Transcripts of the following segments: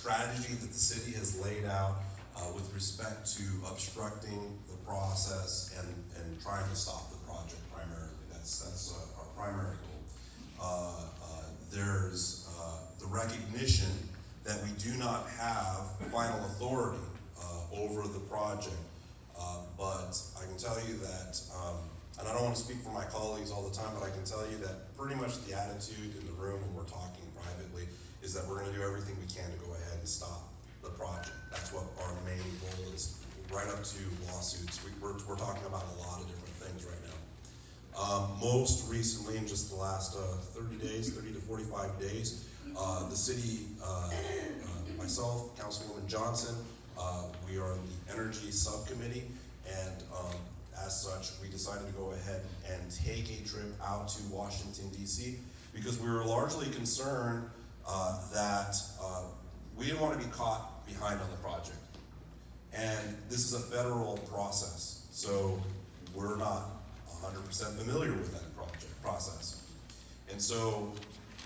strategy that the city has laid out with respect to obstructing the process and trying to stop the project primarily. That's our primary goal. There's the recognition that we do not have final authority over the project, but I can tell you that, and I don't want to speak for my colleagues all the time, but I can tell you that pretty much the attitude in the room when we're talking privately is that we're going to do everything we can to go ahead and stop the project. That's what our main goal is, right up to lawsuits. We're talking about a lot of different things right now. Most recently, in just the last 30 to 45 days, the city, myself, Councilwoman Johnson, we are in the Energy Subcommittee, and as such, we decided to go ahead and take a trip out to Washington, D.C., because we were largely concerned that we didn't want to be caught behind on the project. And this is a federal process, so we're not 100% familiar with that process. And so,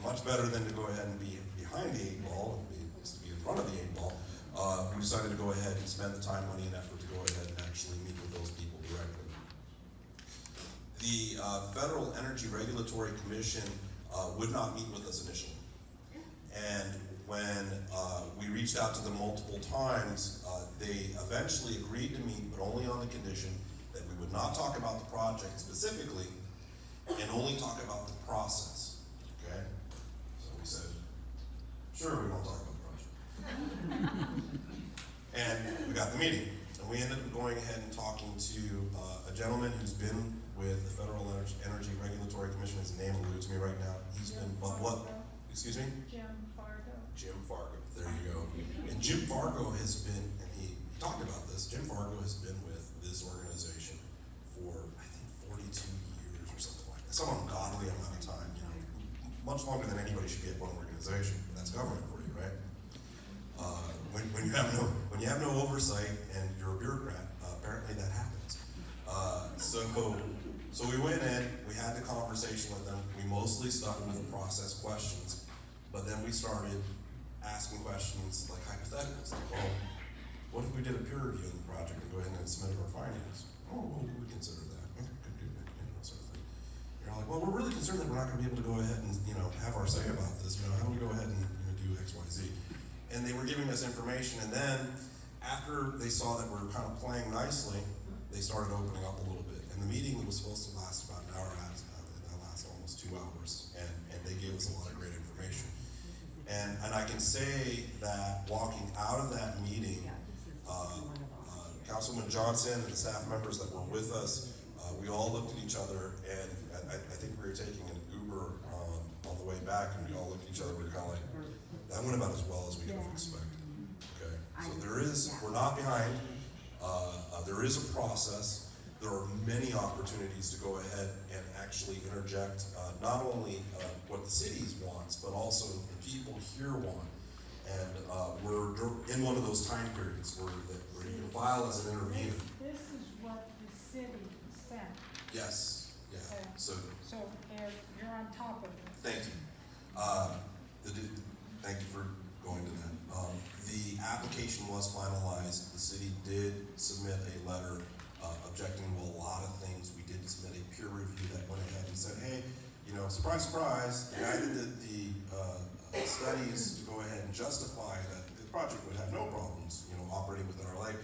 much better than to go ahead and be behind the 8 ball, is to be in front of the 8 ball, we decided to go ahead and spend the time, money, and effort to go ahead and actually meet with those people directly. The Federal Energy Regulatory Commission would not meet with us initially. And when we reached out to them multiple times, they eventually agreed to meet, but only on the condition that we would not talk about the project specifically, and only talk about the process, okay? So we said, sure, we won't talk about the project. And we got the meeting, and we ended up going ahead and talking to a gentleman who's been with the Federal Energy Regulatory Commission. His name eludes me right now. He's been, what? Excuse me? Jim Fargo. Jim Fargo, there you go. And Jim Fargo has been, and he talked about this, Jim Fargo has been with this organization for, I think, 42 years or something like that. Some ungodly amount of time, you know, much longer than anybody should be at one organization. That's government for you, right? When you have no oversight and you're a bureaucrat, apparently that happens. So we went in, we had the conversation with them. We mostly stuck with process questions, but then we started asking questions like hypotheticals, like, well, what if we did a peer review of the project and go ahead and submit our findings? Oh, well, we consider that. Could do that, you know, sort of thing. You're like, well, we're really concerned that we're not going to be able to go ahead and, you know, have our say about this. You know, how do we go ahead and, you know, do X, Y, Z? And they were giving us information, and then after they saw that we were kind of playing nicely, they started opening up a little bit. And the meeting was supposed to last about an hour, that lasted almost 2 hours, and they gave us a lot of great information. And I can say that walking out of that meeting, Councilman Johnson and the staff members that were with us, we all looked at each other, and I think we were taking an Uber on the way back, and we all looked at each other, we were kind of like, that went about as well as we could have expected. Okay, so we're not behind. There is a process. There are many opportunities to go ahead and actually interject not only what the city wants, but also the people here want. And we're in one of those time periods where you can file as an interview. This is what the city sent. Yes, yeah. Okay. So you're on top of it. thank you. Thank you for going to that. The application was finalized. The city did submit a letter objecting to a lot of things. We did submit a peer review that went ahead and said, hey, you know, surprise, surprise, the guy that did the studies to go ahead and justify that the project would have no problems, you know, operating within our lake.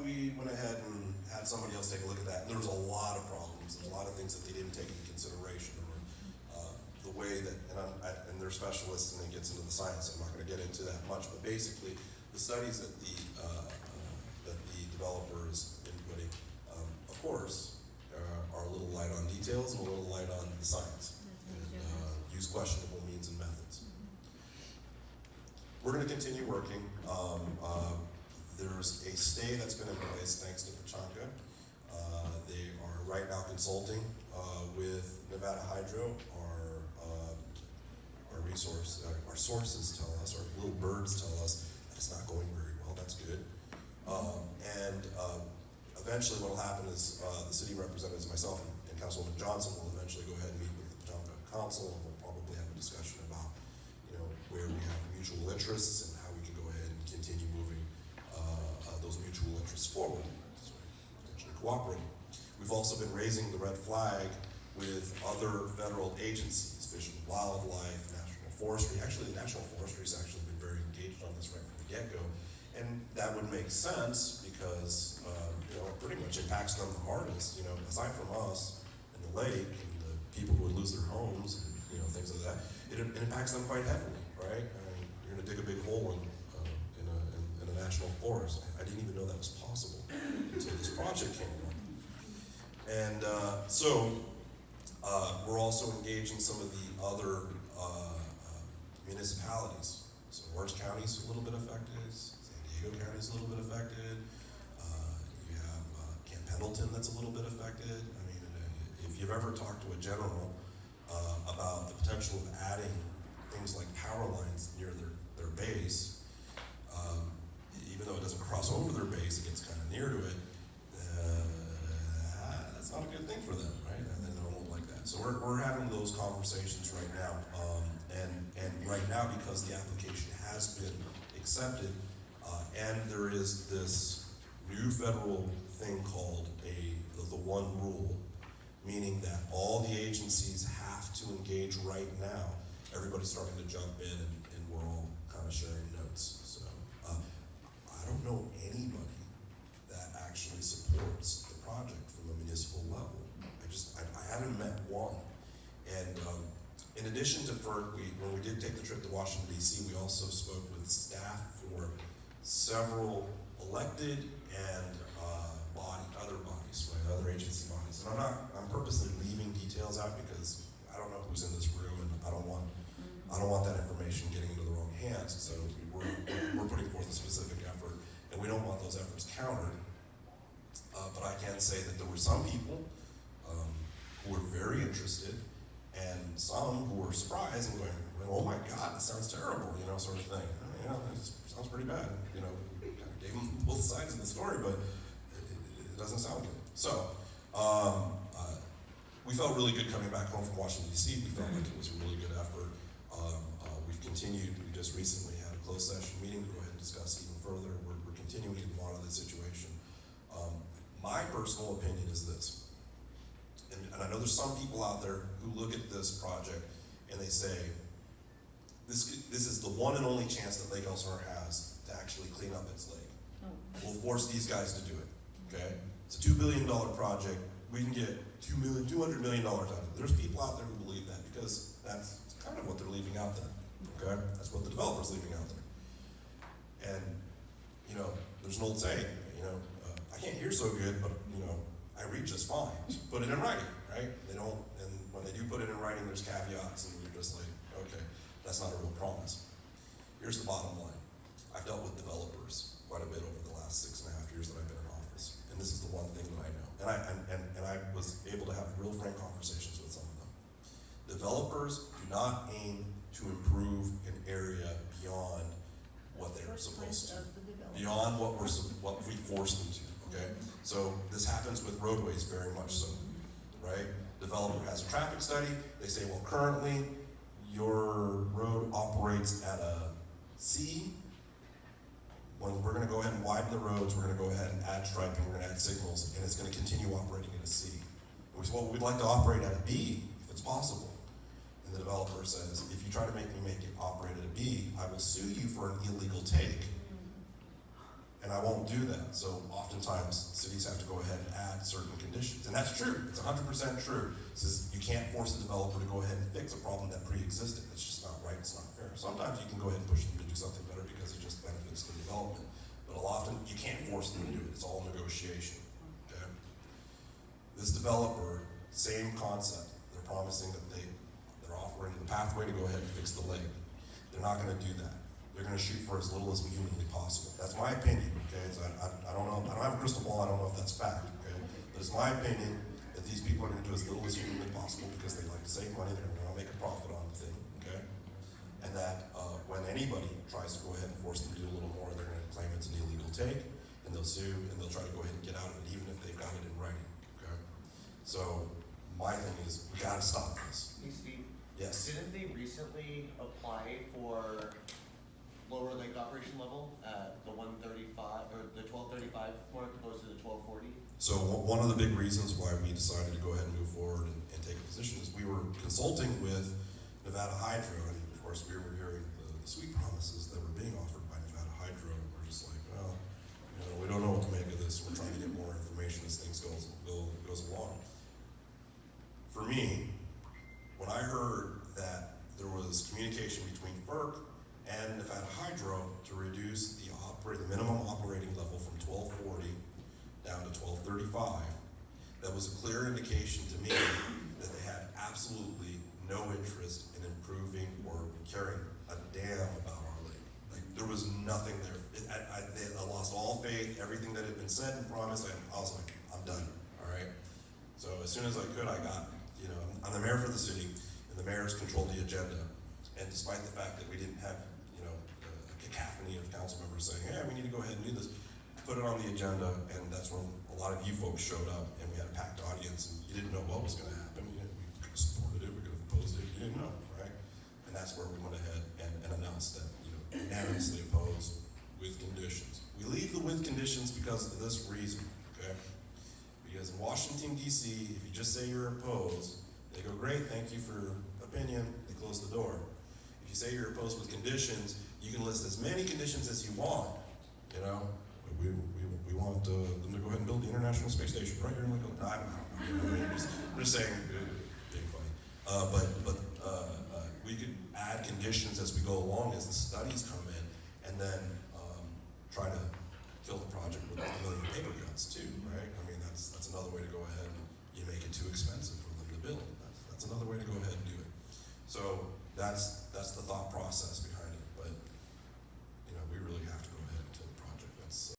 We went ahead and had somebody else take a look at that. And there was a lot of problems. There's a lot of things that they didn't take into consideration. The way that, and they're specialists and it gets into the science, I'm not going to get into that much, but basically the studies that the developer is inputting, of course, are a little light on details and a little light on the science, and use questionable means and methods. We're going to continue working. There's a stay that's been in place thanks to Pachanka. They are right now consulting with Nevada Hydro. Our sources tell us, our little birds tell us that it's not going very well. That's good. And eventually what will happen is the city representatives, myself and Councilwoman Johnson, will eventually go ahead and meet with the Pachanka Council, and we'll probably have a discussion about, you know, where we have mutual interests and how we can go forward, potentially cooperating. We've also been raising the red flag with other federal agencies, Fish and Wildlife, National Forestry. Actually, the National Forestry has actually been very engaged on this right from the get-go. And that would make sense because, it pretty much impacts them the hardest, aside from us and the lake and the people who would lose their homes and, things like that. It impacts them quite heavily, right? I mean, you're gonna dig a big hole in a national forest. I didn't even know that was possible until this project came along. And we're also engaging some of the other municipalities. So Orange County's a little bit affected, San Diego County's a little bit affected. You have Camp Pendleton that's a little bit affected. I mean, if you've ever talked to a general about the potential of adding things like power lines near their base, even though it doesn't cross over their base, it gets kind of near to it, that's not a good thing for them, right? And they don't like that. So we're having those conversations right now. And right now, because the application has been accepted, and there is this new federal thing called the one rule, meaning that all the agencies have to engage right now. Everybody's starting to jump in, and we're all kind of sharing notes. So I don't know anybody that actually supports the project from a municipal level. I haven't met one. And in addition to FERC, when we did take the trip to Washington, D.C., we also spoke with staff for several elected and other bodies, right, other agency bodies. And I'm purposely leaving details out because I don't know who's in this room, and I don't want that information getting into the wrong hands. So we're putting forth a specific effort, and we don't want those efforts countered. But I can say that there were some people who were very interested, and some who were surprised and going, "Oh my God, this sounds terrible," sort of thing. It sounds pretty bad. Kind of gave them both sides of the story, but it doesn't sound good. So we felt really good coming back home from Washington, D.C. We felt like it was a really good effort. We've continued. We just recently had a closed session meeting to go ahead and discuss even further. We're continuing to monitor the situation. My personal opinion is this, and I know there's some people out there who look at this project and they say, this is the one and only chance that Lake Elsinore has to actually clean up its lake. We'll force these guys to do it, okay? It's a $2 billion project. We can get $200 million out of it. There's people out there who believe that because that's kind of what they're leaving out there, okay? That's what the developer's leaving out there. And, there's an old saying, I can't hear so good, but, I read just fine. Just put it in writing, right? They don't, and when they do put it in writing, there's caveats, and you're just like, okay, that's not a real promise. Here's the bottom line. I've dealt with developers quite a bit over the last 6.5 years that I've been in office, and this is the one thing that I know. And I was able to have real frank conversations with some of them. Developers do not aim to improve an area beyond what they're supposed to, beyond what we force them to. Okay, so this happens with roadways very much so, right? Developer has a traffic study. They say, well, currently your road operates at a C. When we're going to go ahead and widen the roads, we're going to go ahead and add striping, we're going to add signals, and it's going to continue operating at a C. And we say, well, we'd like to operate at a B if it's possible. And the developer says, if you try to make it operate at a B, I will sue you for an illegal take. And I won't do that. So oftentimes cities have to go ahead and add certain conditions. And that's true. It's 100% true. It says you can't force the developer to go ahead and fix a problem that pre-existed. It's just not right. It's not fair. Sometimes you can go ahead and push them to do something better because it just benefits the development. But a lot often you can't force them to do it. It's all negotiation. Okay? This developer, same concept. They're promising that they're offering the pathway to go ahead and fix the lake. They're not going to do that. They're going to shoot for as little as humanly possible. That's my opinion, okay? So I don't know, I don't have a crystal ball, I don't know if that's fact, okay? But it's my opinion that these people are going to do as little as humanly possible because they like to save money, they're going to want to make a profit on the thing, okay? And that when anybody tries to go ahead and force them to do a little more, they're going to claim it's an illegal take, and they'll sue, and they'll try to go ahead and get out of it, even if they've got it in writing, okay? So my thing is, we got to stop this. Hey, Steve. Yes. Didn't they recently apply for lower lake operation level at the 135 or the 1235 more opposed to the 1240? So one of the big reasons why we decided to go ahead and move forward and take a position is we were consulting with Nevada Hydro, and of course we were hearing the sweet promises that were being offered by Nevada Hydro. We're just like, well, you know, we don't know what to make of this. We're trying to get more information as things goes along. For me, when I heard that there was communication between FERC and Nevada Hydro to reduce the minimum operating level from 1240 down to 1235, that was a clear indication to me that they had absolutely no interest in improving or caring a damn about our lake. Like, there was nothing there. They lost all faith, everything that had been said and promised. I was like, I'm done, all right? So as soon as I could, I got, you know, I'm the mayor for the city, and the mayors controlled the agenda. And despite the fact that we didn't have, you know, a cacophony of council members saying, hey, we need to go ahead and do this, put it on the agenda, and that's when a lot of you folks showed up, and we had a packed audience, and you didn't know what was gonna happen. We could have supported it, we could have opposed it, you didn't know, right? And that's where we went ahead and announced that, you know, unanimously opposed with conditions. We leave the with conditions because of this reason, okay? Because in Washington, D.C., if you just say you're opposed, they go, great, thank you for your opinion, they close the door. If you say you're opposed with conditions, you can list as many conditions as you want, you know? We want them to go ahead and build the International Space Station right here in Lakeland. I don't know. You know what I mean? I'm just saying, being funny. But we could add conditions as we go along as the studies come in, and then try to kill the project with a million paper cuts too, right? I mean, that's another way to go ahead and you make it too expensive for them to build. That's another way to go ahead and do it. So that's the thought process behind